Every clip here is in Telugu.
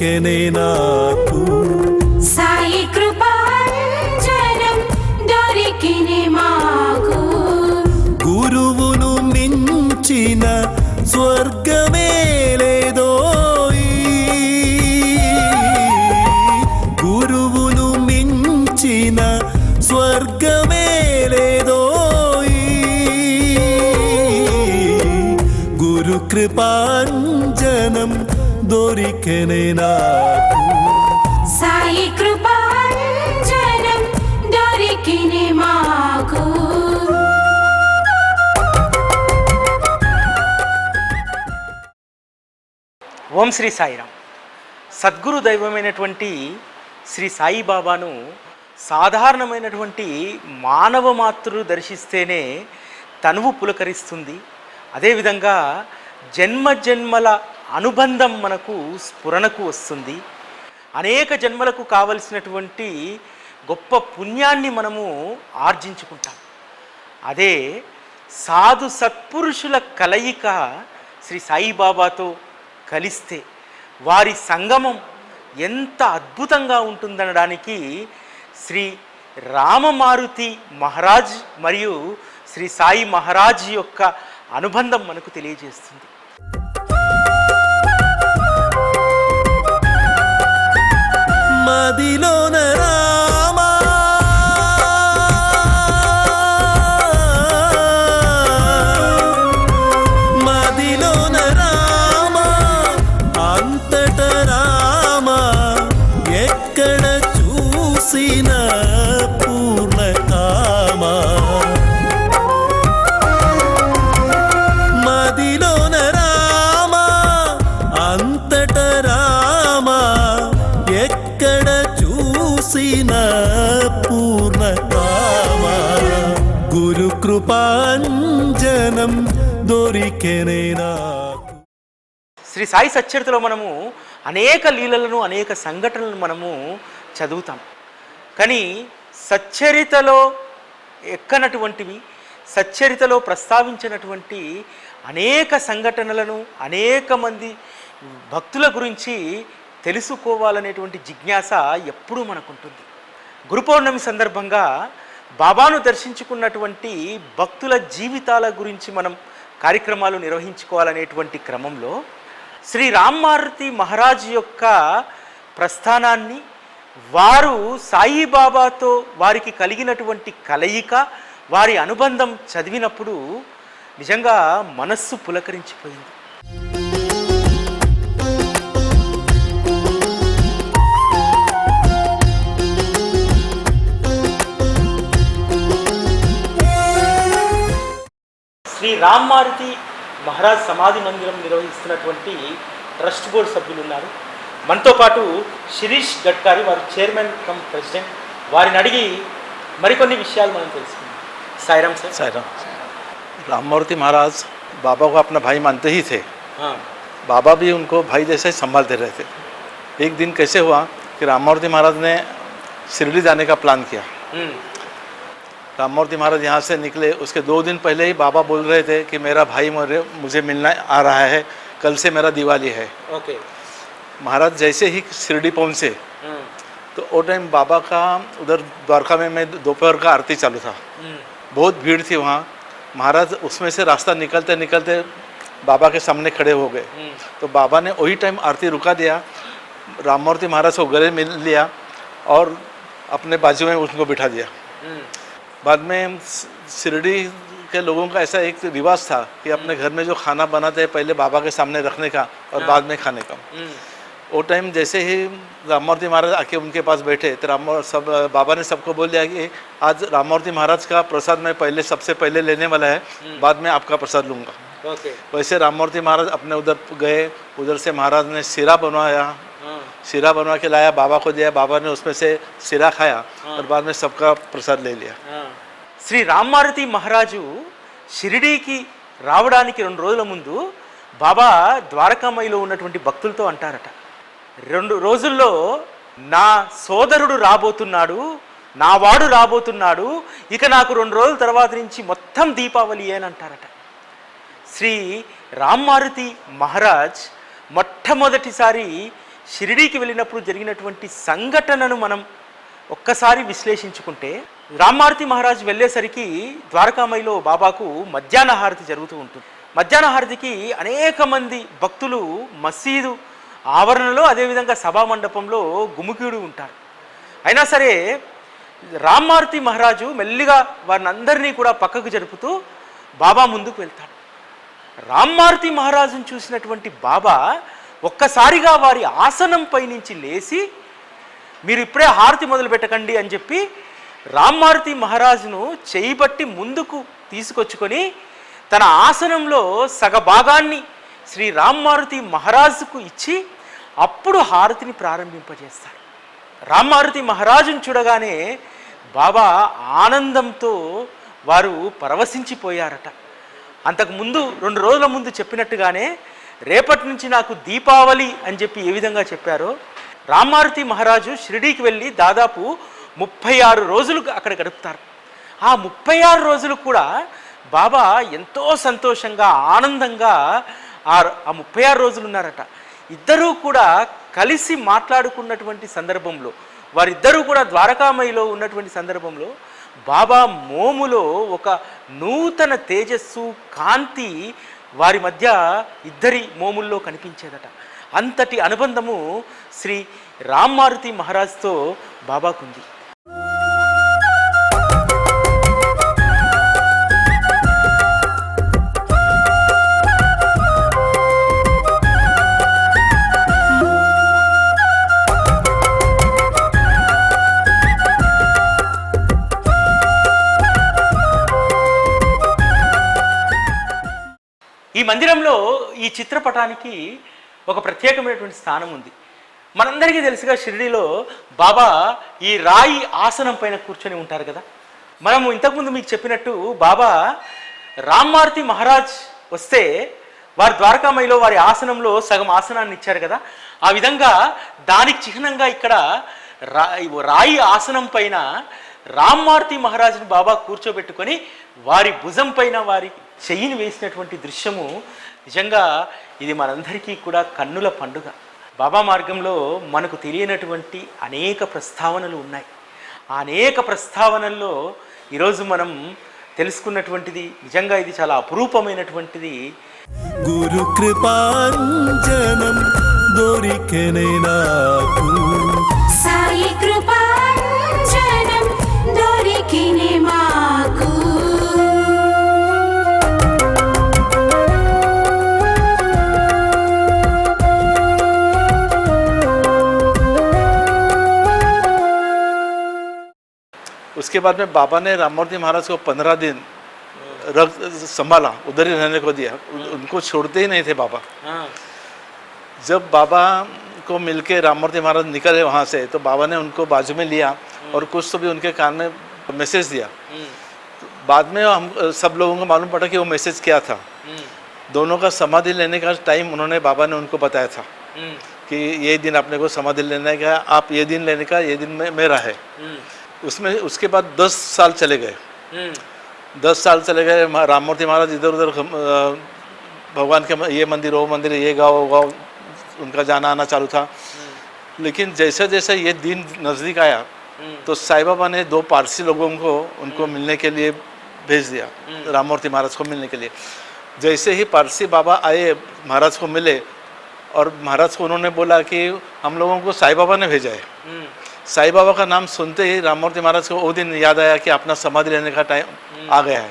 దొరికెనే నాకు సాయి కృపాంజనం దొరికినే మాకు గురువును మించిన స్వర్గమే లేదోయి గురువును మించిన స్వర్గమే లేదోయి గురు కృపాంజనం దొరికెనే నాకు సాయి కృపాంజనం దొరికినే మాకు ఓం శ్రీ సాయిరామ్. సద్గురు దైవమైనటువంటి శ్రీ సాయిబాబాను సాధారణమైనటువంటి మానవ మాతృలు దర్శిస్తేనే తనువు పులకరిస్తుంది. అదేవిధంగా జన్మ జన్మల అనుబంధం మనకు స్ఫురణకు వస్తుంది. అనేక జన్మలకు కావలసినటువంటి గొప్ప పుణ్యాన్ని మనము ఆర్జించుకుంటాం. అదే సాధు సత్పురుషుల కలయిక శ్రీ సాయిబాబాతో కలిస్తే వారి సంగమం ఎంత అద్భుతంగా ఉంటుందనడానికి శ్రీ రామమారుతి మహారాజ్ మరియు శ్రీ సాయి మహారాజ్ యొక్క అనుబంధం మనకు తెలియజేస్తుంది. మదిలోన రామా మదిలోన రామా అంతట రామా ఎక్కడ చూసిన పూర్ణకామా మదిలోన రామా అంతట రామా ఎక్కడ చూసిన పూర్ణకామా గురు కృపాంజనం దొరికెనే నాకు. శ్రీ సాయి సచ్చరితలో మనము అనేక లీలలను అనేక సంఘటనలను మనము చదువుతాం. కానీ సచ్చరితలో ఎక్కనటువంటివి, సచ్చరితలో ప్రస్తావించినటువంటి అనేక సంఘటనలను అనేక మంది భక్తుల గురించి తెలుసుకోవాలనేటువంటి జిజ్ఞాస ఎప్పుడూ మనకుంటుంది. గురు పౌర్ణమి సందర్భంగా బాబాను దర్శించుకున్నటువంటి భక్తుల జీవితాల గురించి మనం కార్యక్రమాలు నిర్వహించుకోవాలనేటువంటి క్రమంలో శ్రీ రామమారుతి మహారాజ్ యొక్క ప్రస్థానాన్ని, వారు సాయిబాబాతో వారికి కలిగినటువంటి కలయిక, వారి అనుబంధం చదివినప్పుడు నిజంగా మనస్సు పులకరించిపోయింది. శ్రీ రామమారుతి మహారాజ్ సమాధి మందిరం నిర్వహిస్తున్నటువంటి ట్రస్ట్ బోర్డు సభ్యులు ఉన్నారు. మనతో పాటు శిరీష్ గడ్కారీ, వారు చైర్మన్ కమ్ ప్రెసిడెంట్. వారిని అడిగి మరికొన్ని విషయాలు మనం తెలుసుకుందాం. సాయిరామ్ సార్. साईराम। राममारुति महाराज बाबा को अपना भाई मानते ही थे। हाँ, बाबा भी उनको भाई जैसे ही संभालते रहे थे। एक दिन कैसे हुआ कि राममारुति महाराज ने शिरडी जाने का प्लान किया। राममारुति महाराज यहाँ से निकले, उसके 2 दिन पहले ही बाबा बोल रहे थे कि मेरा भाई मुझे मिलना आ रहा है, कल से मेरा दिवाली है। ओके। महाराज जैसे ही शिरडी पहुँचे तो वो टाइम बाबा का उधर द्वारका में मैं दोपहर का आरती चालू था, बहुत भीड़ थी वहाँ। महाराज उसमें से रास्ता निकलते निकलते बाबा के सामने खड़े हो गए। तो बाबा ने वही टाइम आरती रुका दिया, राममारुति महाराज को गले मिल लिया और अपने बाजू में उनको बिठा दिया। बाद में शिरडी के लोगों का ऐसा एक रिवाज था कि अपने घर में जो खाना बनाते हैं पहले बाबा के सामने रखने का और बाद में खाने का। वो टाइम जैसे ही राममारुति महाराज आके उनके पास बैठे तो बाबा ने सबको बोल दिया कि आज राममारुति महाराज का प्रसाद मैं पहले सबसे पहले लेने वाला है, बाद में आपका प्रसाद लूँगा। ओके। वैसे राममारुति महाराज अपने उधर गए, उधर से महाराज ने शिरा बनवाया, शिरा बनवा के लाया, बाबा को दिया, बाबा ने उसमें से शिरा खाया और बाद में सबका प्रसाद ले लिया। శ్రీ రామమారుతి మహారాజు షిరిడీకి రావడానికి 2 రోజుల ముందు బాబా ద్వారకామయిలో ఉన్నటువంటి భక్తులతో అంటారట, 2 రోజుల్లో నా సోదరుడు రాబోతున్నాడు, నా వాడు రాబోతున్నాడు, ఇక నాకు 2 రోజుల తర్వాత నుంచి మొత్తం దీపావళి అని అంటారట. శ్రీ రామమారుతి మహారాజ్ మొట్టమొదటిసారి షిరిడీకి వెళ్ళినప్పుడు జరిగినటువంటి సంఘటనను మనం ఒక్కసారి విశ్లేషించుకుంటే, రామ్మారుతి మహారాజ్ వెళ్ళేసరికి ద్వారకామాయిలో బాబాకు మధ్యాహ్న హారతి జరుగుతూ ఉంటుంది. మధ్యాహ్న హారతికి అనేక మంది భక్తులు మసీదు ఆవరణలో, అదేవిధంగా సభా మండపంలో గుమికూడి ఉంటారు. అయినా సరే రామ్మారుతి మహారాజు మెల్లిగా వారిని అందరినీ కూడా పక్కకు జరుపుతూ బాబా ముందుకు వెళ్తాడు. రామ్మారుతి మహారాజును చూసినటువంటి బాబా ఒక్కసారిగా వారి ఆసనంపై నుంచి లేచి, మీరు ఇప్పుడే హారతి మొదలు పెట్టకండి అని చెప్పి రామ్మారుతి మహారాజును చేయిబట్టి ముందుకు తీసుకొచ్చుకొని తన ఆసనంలో సగభాగాన్ని శ్రీ రామ్మారుతి మహారాజుకు ఇచ్చి అప్పుడు హారతిని ప్రారంభింపజేస్తాడు. రామ్మారుతి మహారాజును చూడగానే బాబా ఆనందంతో వారు పరవశించిపోయారట. అంతకుముందు 2 రోజుల ముందు చెప్పినట్టుగానే రేపటి నుంచి నాకు దీపావళి అని చెప్పి ఏ విధంగా చెప్పారో, రామ్మారుతి మహారాజు షిరిడీకి వెళ్ళి దాదాపు 36 రోజులు అక్కడ గడుపుతారు. ఆ 36 రోజులు కూడా బాబా ఎంతో సంతోషంగా ఆనందంగా ఆ 36 రోజులు ఉన్నారట. ఇద్దరూ కూడా కలిసి మాట్లాడుకున్నటువంటి సందర్భంలో, వారిద్దరూ కూడా ద్వారకామాయిలో ఉన్నటువంటి సందర్భంలో బాబా మోములో ఒక నూతన తేజస్సు, కాంతి వారి మధ్య ఇద్దరి మోముల్లో కనిపించేదట. అంతటి అనుబంధము శ్రీ రామ్మారుతి మహారాజ్తో బాబాకుంది. ఈ మందిరంలో ఈ చిత్రపటానికి ఒక ప్రత్యేకమైనటువంటి స్థానం ఉంది. మనందరికీ తెలుసుగా షిరిడీలో బాబా ఈ రాయి ఆసనం పైన కూర్చొని ఉంటారు కదా. మనము ఇంతకుముందు మీకు చెప్పినట్టు బాబా రామ్మారుతి మహారాజ్ వస్తే వారి ద్వారకామాయిలో వారి ఆసనంలో సగం ఆసనాన్ని ఇచ్చారు కదా. ఆ విధంగా దానికి చిహ్నంగా ఇక్కడ రాయి ఆసనం పైన రామ్మారుతి మహారాజుని బాబా కూర్చోబెట్టుకొని వారి భుజం పైన వారి చెయ్యిని వేసినటువంటి దృశ్యము నిజంగా ఇది మనందరికీ కూడా కన్నుల పండుగ. బాబా మార్గంలో మనకు తెలియనటువంటి అనేక ప్రస్తావనలు ఉన్నాయి. ఆ అనేక ప్రస్తావనల్లో ఈరోజు మనం తెలుసుకున్నటువంటిది నిజంగా ఇది చాలా అపురూపమైనటువంటిది. గురు కృపాంజనం దొరికెనే నాకు, సాయి కృపాంజనం దొరికినే మాకు. उसके बाद में बाबा ने राममूर्ति महाराज को 15 दिन रख संभाला, उधर ही रहने को दिया, उनको छोड़ते ही नहीं थे बाबा। जब बाबा को मिलके राममूर्ति महाराज निकले वहाँ से, तो बाबा ने उनको बाजू में लिया और कुछ तो भी उनके कान में मैसेज दिया। बाद में हम सब लोगों को मालूम पड़ा कि वो मैसेज क्या था। दोनों का समाधि लेने का टाइम उन्होंने बाबा ने उनको बताया था कि ये दिन अपने को समाधि लेने का, आप ये दिन लेने का, ये दिन में मेरा है। उसमें उसके बाद 10 साल चले गए। 10 साल चले गए। राममूर्ति महाराज इधर उधर भगवान के ये मंदिर वो मंदिर, ये गाँव वो गाँव, उनका जाना आना चालू था। लेकिन जैसे जैसे ये दिन नज़दीक आया तो साईं बाबा ने 2 पारसी लोगों को उनको मिलने के लिए भेज दिया, राममूर्ति महाराज को मिलने के लिए। जैसे ही पारसी बाबा आए, महाराज को मिले और महाराज को उन्होंने बोला कि हम लोगों को साईं बाबा ने भेजा है। साईं बाबा का नाम सुनते ही राममूर्ति महाराज को वो दिन याद आया कि अपना समाधि लेने का टाइम आ गया है।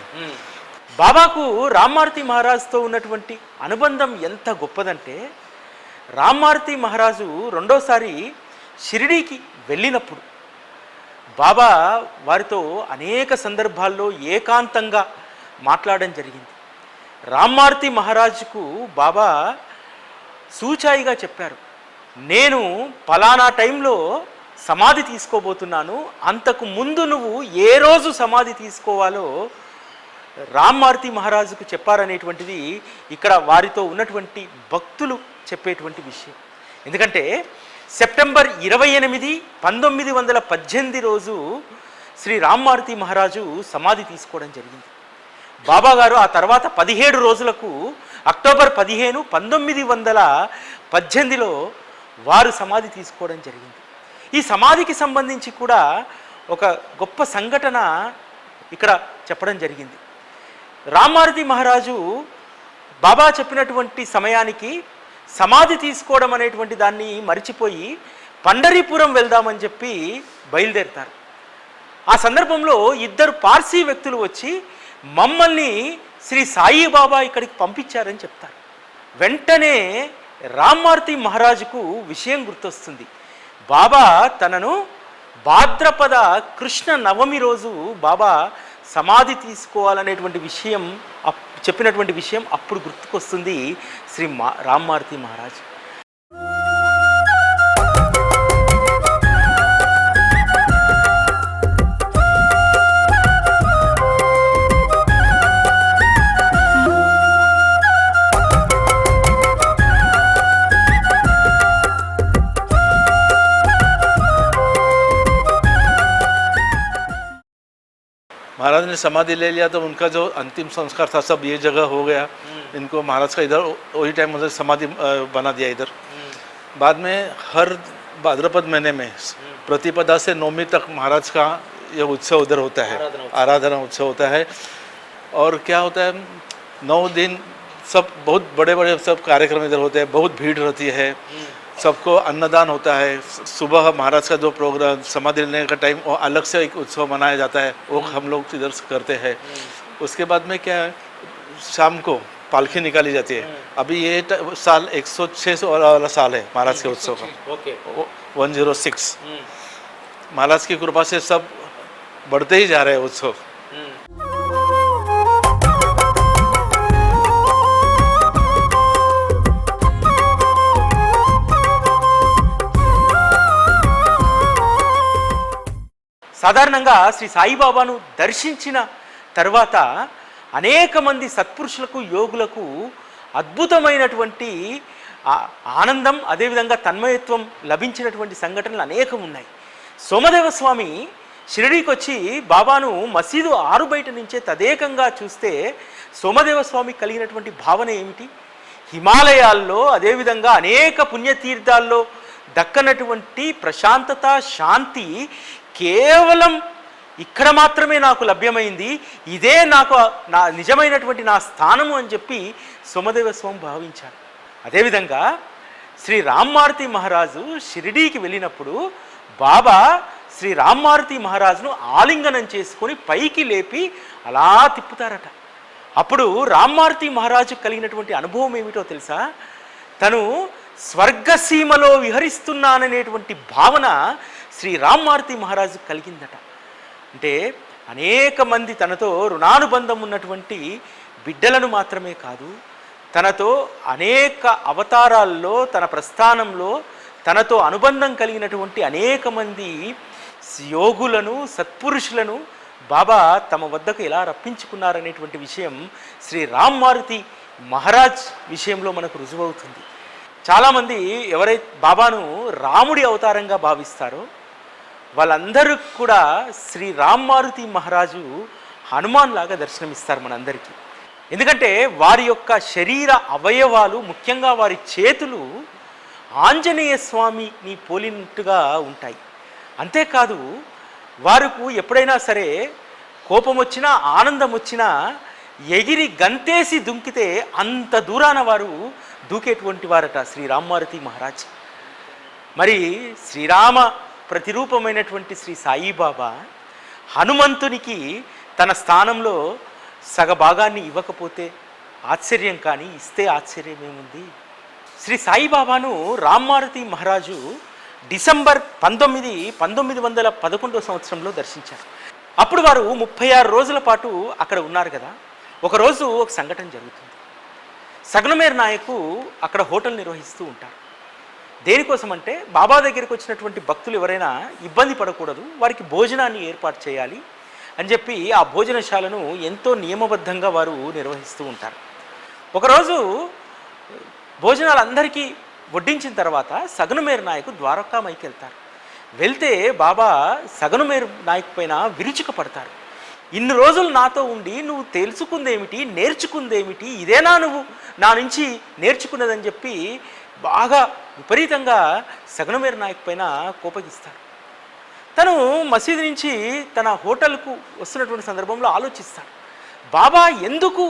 బాబాకు రామ్మారుతి మహారాజుతో ఉన్నటువంటి అనుబంధం ఎంత గొప్పదంటే, రామ్మారుతి మహారాజు రెండోసారి షిరిడీకి వెళ్ళినప్పుడు బాబా వారితో అనేక సందర్భాల్లో ఏకాంతంగా మాట్లాడడం జరిగింది. రామ్మారుతి మహారాజుకు బాబా సూచాయిగా చెప్పారు, నేను పలానా టైంలో సమాధి తీసుకోబోతున్నాను, అంతకు ముందు నువ్వు ఏ రోజు సమాధి తీసుకోవాలో రామ్మారుతి మహారాజుకు చెప్పారనేటువంటిది ఇక్కడ వారితో ఉన్నటువంటి భక్తులు చెప్పేటువంటి విషయం. ఎందుకంటే సెప్టెంబర్ 28, 1918 రోజు శ్రీ రామ్మారుతి మహారాజు సమాధి తీసుకోవడం జరిగింది. బాబా గారు ఆ తర్వాత 17 రోజులకు అక్టోబర్ 15, 1918లో వారు సమాధి తీసుకోవడం జరిగింది. ఈ సమాధికి సంబంధించి కూడా ఒక గొప్ప సంఘటన ఇక్కడ చెప్పడం జరిగింది. రామ్మారుతి మహారాజు బాబా చెప్పినటువంటి సమయానికి సమాధి తీసుకోవడం అనేటువంటి దాన్ని మరిచిపోయి పండరీపురం వెళ్దామని చెప్పి బయలుదేరుతారు. ఆ సందర్భంలో ఇద్దరు పార్సీ వ్యక్తులు వచ్చి మమ్మల్ని శ్రీ సాయిబాబా ఇక్కడికి పంపించారని చెప్తారు. వెంటనే రామ్మారుతి మహారాజుకు విషయం గుర్తొస్తుంది. బాబా తనను భాద్రపద కృష్ణ నవమి రోజు బాబా సమాధి తీసుకోవాలనేటువంటి విషయం చెప్పినటువంటి విషయం అప్పుడు గుర్తుకొస్తుంది శ్రీ రామ్మారుతి మహారాజ్. महाराज ने समाधि ले लिया तो उनका जो अंतिम संस्कार था सब ये जगह हो गया। इनको महाराज का इधर वही टाइम मतलब समाधि बना दिया इधर। बाद में हर भाद्रपद महीने में प्रतिपदा से नौमी तक महाराज का ये उत्सव उधर होता है, आराधना उत्सव होता है। और क्या होता है 9 दिन सब बहुत बड़े बड़े सब कार्यक्रम इधर होते हैं, बहुत भीड़ रहती है, सबको अन्नदान होता है। सुबह महाराज का जो प्रोग्राम समाधि लेने का टाइम वो अलग से एक उत्सव मनाया जाता है, वो हम लोग इधर करते हैं। उसके बाद में क्या है शाम को पालखी निकाली जाती है। अभी ये साल 106 वाला साल है महाराज के उत्सव का, 106। महाराज की कृपा से सब बढ़ते ही जा रहे हैं उत्सव। సాధారణంగా శ్రీ సాయిబాబాను దర్శించిన తర్వాత అనేక మంది సత్పురుషులకు యోగులకు అద్భుతమైనటువంటి ఆనందం అదేవిధంగా తన్మయత్వం లభించినటువంటి సంఘటనలు అనేకం ఉన్నాయి. సోమదేవ స్వామి షిరిడీకి వచ్చి బాబాను మసీదు ఆరు బయట నుంచే తదేకంగా చూస్తే సోమదేవ స్వామి కలిగినటువంటి భావన ఏమిటి? హిమాలయాల్లో అదేవిధంగా అనేక పుణ్యతీర్థాల్లో దక్కనటువంటి ప్రశాంతత శాంతి కేవలం ఇక్కడ మాత్రమే నాకు లభ్యమైంది, ఇదే నాకు నా నిజమైనటువంటి నా స్థానము అని చెప్పి సోమదేవ స్వామి భావించారు. అదేవిధంగా శ్రీ రామ్మారుతి మహారాజు షిరిడీకి వెళ్ళినప్పుడు బాబా శ్రీ రామ్మారుతి మహారాజును ఆలింగనం చేసుకొని పైకి లేపి అలా తిప్పుతారట. అప్పుడు రామ్మారుతి మహారాజు కలిగినటువంటి అనుభవం ఏమిటో తెలుసా? తను స్వర్గసీమలో విహరిస్తున్నాననేటువంటి భావన శ్రీ రామ్మారుతి మహారాజు కలిగిందట. అంటే అనేక మంది తనతో రుణానుబంధం ఉన్నటువంటి బిడ్డలను మాత్రమే కాదు, తనతో అనేక అవతారాల్లో తన ప్రస్థానంలో తనతో అనుబంధం కలిగినటువంటి అనేక మంది యోగులను సత్పురుషులను బాబా తమ వద్దకు ఎలా రప్పించుకున్నారనేటువంటి విషయం శ్రీ రామ్మారుతి మహారాజ్ విషయంలో మనకు రుజువవుతుంది. చాలామంది ఎవరైతే బాబాను రాముడి అవతారంగా భావిస్తారో వాళ్ళందరూ కూడా శ్రీ రామ్మారుతి మహారాజు హనుమాన్ లాగా దర్శనమిస్తారు మనందరికీ. ఎందుకంటే వారి యొక్క శరీర అవయవాలు ముఖ్యంగా వారి చేతులు ఆంజనేయ స్వామిని పోలినట్టుగా ఉంటాయి. అంతేకాదు వారికి ఎప్పుడైనా సరే కోపం వచ్చినా ఆనందం వచ్చినా ఎగిరి గంతేసి దుంకితే అంత దూరాన వారు దూకేటువంటి వారట శ్రీ రామ్మారుతి మహారాజ్. మరి శ్రీరామ ప్రతిరూపమైనటువంటి శ్రీ సాయిబాబా హనుమంతునికి తన స్థానంలో సగభాగాన్ని ఇవ్వకపోతే ఆశ్చర్యం, కానీ ఇస్తే ఆశ్చర్యం ఏముంది? శ్రీ సాయిబాబాను రామ్మారుతి మహారాజు డిసెంబర్ 1911 సంవత్సరంలో దర్శించారు. అప్పుడు వారు 36 రోజుల పాటు అక్కడ ఉన్నారు కదా. ఒకరోజు ఒక సంఘటన జరుగుతుంది. సగనుమేర్ నాయకు అక్కడ హోటల్ నిర్వహిస్తూ ఉంటారు. దేనికోసం అంటే బాబా దగ్గరికి వచ్చినటువంటి భక్తులు ఎవరైనా ఇబ్బంది పడకూడదు, వారికి భోజనాన్ని ఏర్పాటు చేయాలి అని చెప్పి ఆ భోజనశాలను ఎంతో నియమబద్ధంగా వారు నిర్వహిస్తూ ఉంటారు. ఒకరోజు భోజనాలు అందరికీ వడ్డించిన తర్వాత సగనుమేర్ నాయకు ద్వారకామైకి వెళ్తారు. వెళ్తే బాబా సగనుమేర్ నాయకు పైన విరుచుక పడతారు. ఇన్ని రోజులు నాతో ఉండి నువ్వు తెలుసుకుందేమిటి, నేర్చుకుందేమిటి, ఇదేనా నువ్వు నా నుంచి నేర్చుకున్నదని చెప్పి బాగా విపరీతంగా సగనమేర్ నాయక్ పైన కోపగిస్తారు. తను మసీదు నుంచి తన హోటల్కు వస్తున్నటువంటి సందర్భంలో ఆలోచిస్తాడు, బాబా ఎందుకు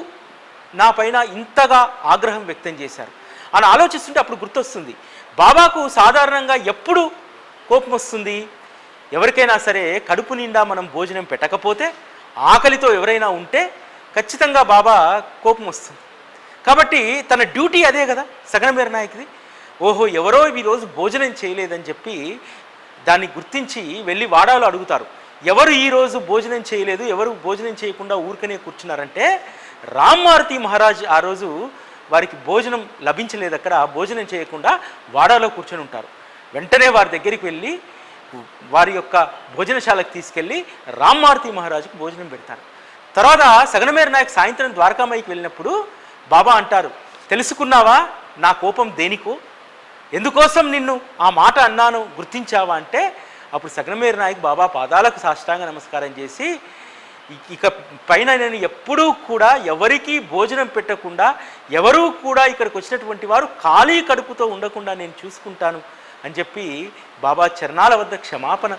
నా పైన ఇంతగా ఆగ్రహం వ్యక్తం చేశారు అని ఆలోచిస్తుంటే అప్పుడు గుర్తొస్తుంది, బాబాకు సాధారణంగా ఎప్పుడు కోపం వస్తుంది, ఎవరికైనా సరే కడుపు నిండా మనం భోజనం పెట్టకపోతే ఆకలితో ఎవరైనా ఉంటే ఖచ్చితంగా బాబా కోపం వస్తుంది. కాబట్టి తన డ్యూటీ అదే కదా సగనమేర్ నాయక్ది. ఓహో ఎవరో ఈరోజు భోజనం చేయలేదని చెప్పి దాన్ని గుర్తించి వెళ్ళి వాడాలో అడుగుతారు, ఎవరు ఈరోజు భోజనం చేయలేదు, ఎవరు భోజనం చేయకుండా ఊరికనే కూర్చున్నారంటే రామ్ మారుతి మహారాజ్ ఆ రోజు వారికి భోజనం లభించలేదు, అక్కడ భోజనం చేయకుండా వాడాలో కూర్చొని ఉంటారు. వెంటనే వారి దగ్గరికి వెళ్ళి వారి యొక్క భోజనశాలకు తీసుకెళ్ళి రామ్ మారుతి మహారాజుకు భోజనం పెడతారు. తర్వాత సగనమేర్ నాయక్ సాయంత్రం ద్వారకామాయికి వెళ్ళినప్పుడు బాబా అంటారు, తెలుసుకున్నావా నా కోపం దేనికో, ఎందుకోసం నిన్ను ఆ మాట అన్నాను గుర్తించావా అంటే అప్పుడు సగనమేర్ నాయక్ బాబా పాదాలకు సాష్టాంగ నమస్కారం చేసి, ఇక పైన నేను ఎప్పుడూ కూడా ఎవరికీ భోజనం పెట్టకుండా, ఎవరూ కూడా ఇక్కడికి వచ్చినటువంటి వారు ఖాళీ కడుపుతో ఉండకుండా నేను చూసుకుంటాను అని చెప్పి బాబా చరణాల వద్ద క్షమాపణ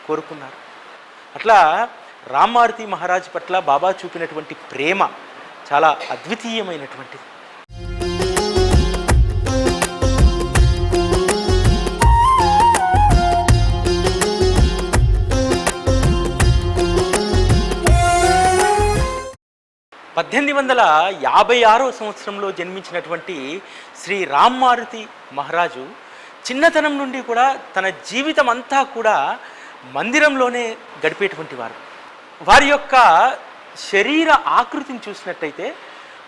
కోరుకున్నారు. అట్లా రామ్ మారుతి మహారాజ్ పట్ల బాబా చూపినటువంటి ప్రేమ చాలా అద్వితీయమైనటువంటిది. సంవత్సరంలో జన్మించినటువంటి శ్రీ రామ్ మారుతి మహారాజు చిన్నతనం నుండి కూడా తన జీవితం అంతా కూడా మందిరంలోనే గడిపేటువంటి వారు. వారి యొక్క శరీర ఆకృతిని చూసినట్టయితే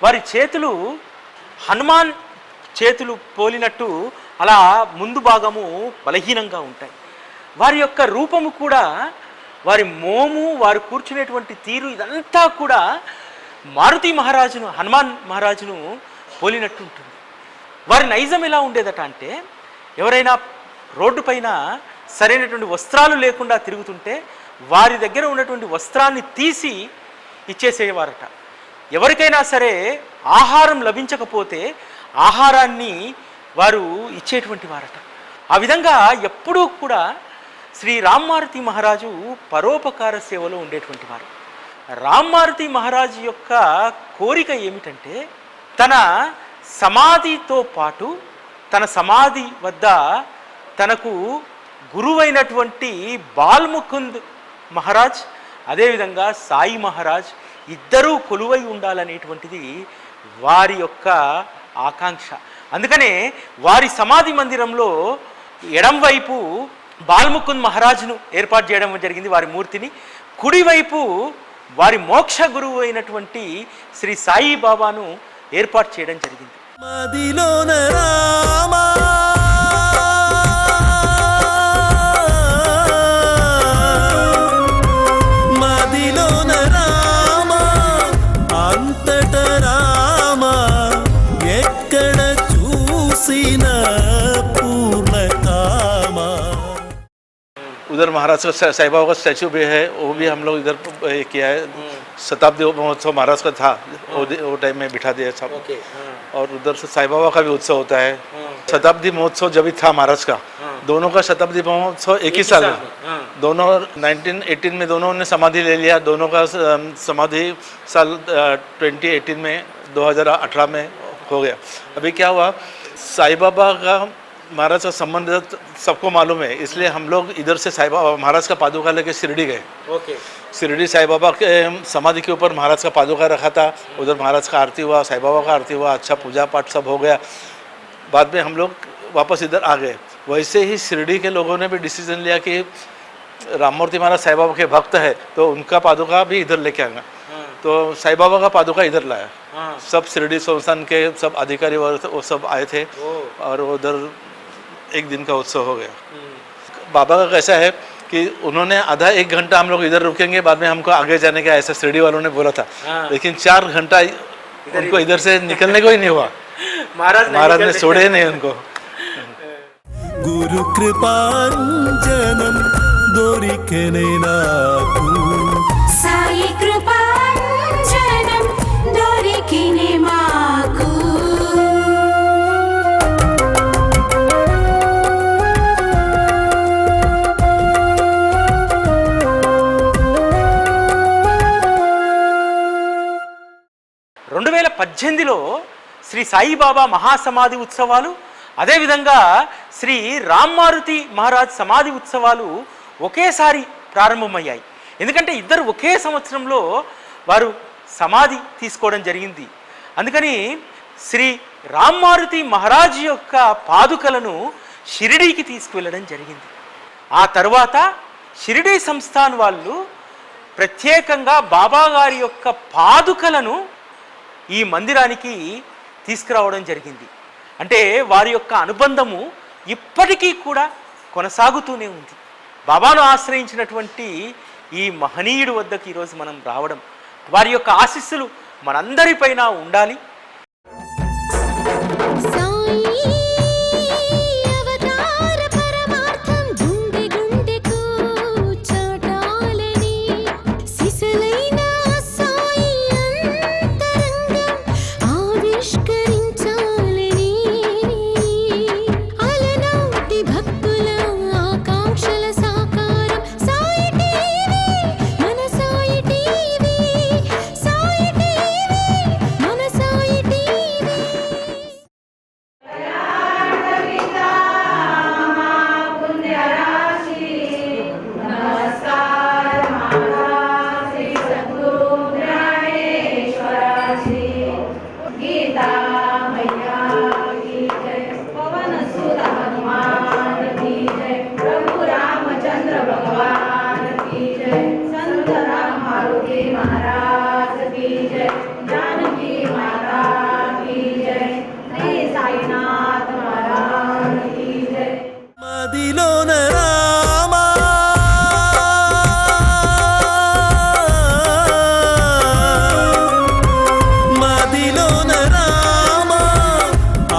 వారి చేతులు హనుమాన్ చేతులు పోలినట్టు అలా ముందు భాగము బలహీనంగా ఉంటాయి. వారి యొక్క రూపము కూడా, వారి మోము, వారు కూర్చునేటువంటి తీరు ఇదంతా కూడా మారుతి మహారాజును, హనుమాన్ మహారాజును పోలినట్టు ఉంటుంది. వారి నైజం ఎలా ఉండేదట అంటే, ఎవరైనా రోడ్డు పైన సరైనటువంటి వస్త్రాలు లేకుండా తిరుగుతుంటే వారి దగ్గర ఉన్నటువంటి వస్త్రాన్ని తీసి ఇచ్చేసేవారట. ఎవరికైనా సరే ఆహారం లభించకపోతే ఆహారాన్ని వారు ఇచ్చేటువంటి వారట. ఆ విధంగా ఎప్పుడూ కూడా శ్రీ రామ్ మారుతి మహారాజు పరోపకార సేవలో ఉండేటువంటి వారు. రామ్ మారుతి మహారాజు యొక్క కోరిక ఏమిటంటే, తన సమాధితో పాటు తన సమాధి వద్ద తనకు గురువైనటువంటి బాల్ముకుంద్ మహారాజ్, అదేవిధంగా సాయి మహారాజ్ ఇద్దరూ కొలువై ఉండాలనేటువంటిది వారి యొక్క ఆకాంక్ష. అందుకనే వారి సమాధి మందిరంలో ఎడంవైపు బాల్ముకుంద్ మహారాజ్ను ఏర్పాటు చేయడం జరిగింది, వారి మూర్తిని. కుడివైపు వారి మోక్ష గురువు అయినటువంటి శ్రీ సాయి బాబాను ఏర్పాటు చేయడం జరిగింది. మదిలోన రామా మదిలోన రామా అంతట రామా ఎక్కడ చూసిన పూర్ణకామా. उधर महाराज का साईं बाबा का स्टैचू भी है, वो भी हम लोग इधर किया है. शताब्दी महोत्सव महाराज का था, वो टाइम में बिठा दिया सब. और उधर से साईं बाबा का भी उत्सव होता है. शताब्दी महोत्सव जब भी था महाराज का, दोनों का शताब्दी महोत्सव एक ही साल में. दोनों 1918 में दोनों ने समाधि ले लिया. दोनों का समाधि साल 2018 में 2018 में हो गया. अभी क्या हुआ, साईं बाबा का महाराज का संबंध सबको मालूम है, इसलिए हम लोग इधर से साईं बाबा महाराज का पादुका लेके शिरडी गए. शिरडी साईं बाबा के समाधि के ऊपर महाराज का पादुका रखा था. उधर महाराज का आरती हुआ, साईं बाबा का आरती हुआ, अच्छा पूजा पाठ सब हो गया. बाद में हम लोग वापस इधर आ गए. वैसे ही शिरडी के लोगों ने भी डिसीजन लिया कि राममूर्ति महाराज साईं बाबा के भक्त है, तो उनका पादुका भी इधर लेके आएंगे. तो साईं बाबा का पादुका इधर लाया. सब शिरडी संस्थान के सब अधिकारी वो सब आए थे और उधर एक दिन का उत्सव हो गया. बाबा का कैसा है कि उन्होंने आधा 1 घंटा हम लोग इधर रुकेंगे, बाद में हमको आगे जाने का ऐसा शिरडी वालों ने बोला था. लेकिन 4 घंटा उनको इधर से निकलने को ही नहीं हुआ. महाराज ने छोड़े नहीं उनको. గురు కృపాంజనం దొరికెనే నాకు, సాయి కృపాంజనం దొరికినే మాకు. 2018లో శ్రీ సాయిబాబా మహాసమాధి ఉత్సవాలు, అదేవిధంగా శ్రీ రామ్మారుతి మహారాజ్ సమాధి ఉత్సవాలు ఒకేసారి ప్రారంభమయ్యాయి. ఎందుకంటే ఇద్దరు ఒకే సంవత్సరంలో వారు సమాధి తీసుకోవడం జరిగింది. అందుకని శ్రీ రామ్మారుతి మహారాజ్ యొక్క పాదుకలను షిరిడీకి తీసుకువెళ్ళడం జరిగింది. ఆ తర్వాత షిరిడీ సంస్థాన్ వాళ్ళు ప్రత్యేకంగా బాబా గారి యొక్క పాదుకలను ఈ మందిరానికి తీసుకురావడం జరిగింది. అంటే వారి యొక్క అనుబంధము ఇప్పటికీ కూడా కొనసాగుతూనే ఉంది. బాబాను ఆశ్రయించినటువంటి ఈ మహనీయుడి వద్దకు ఈరోజు మనం రావడం, వారి యొక్క ఆశీస్సులు మనందరిపైన ఉండాలి. మదిలోన రామా మదిలోన రామా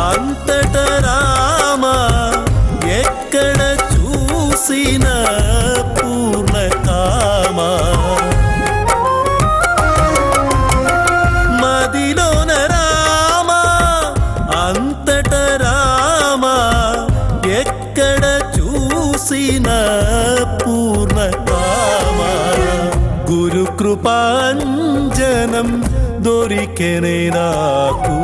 అంతట రామా ఎక్కడ చూసిన పూర్ణకామా మదిలోన రామా అంతట రామా ఎక్కడ చూసిన పూర్ణకామా గురు కృపాంజనం దొరికెనే నాకు.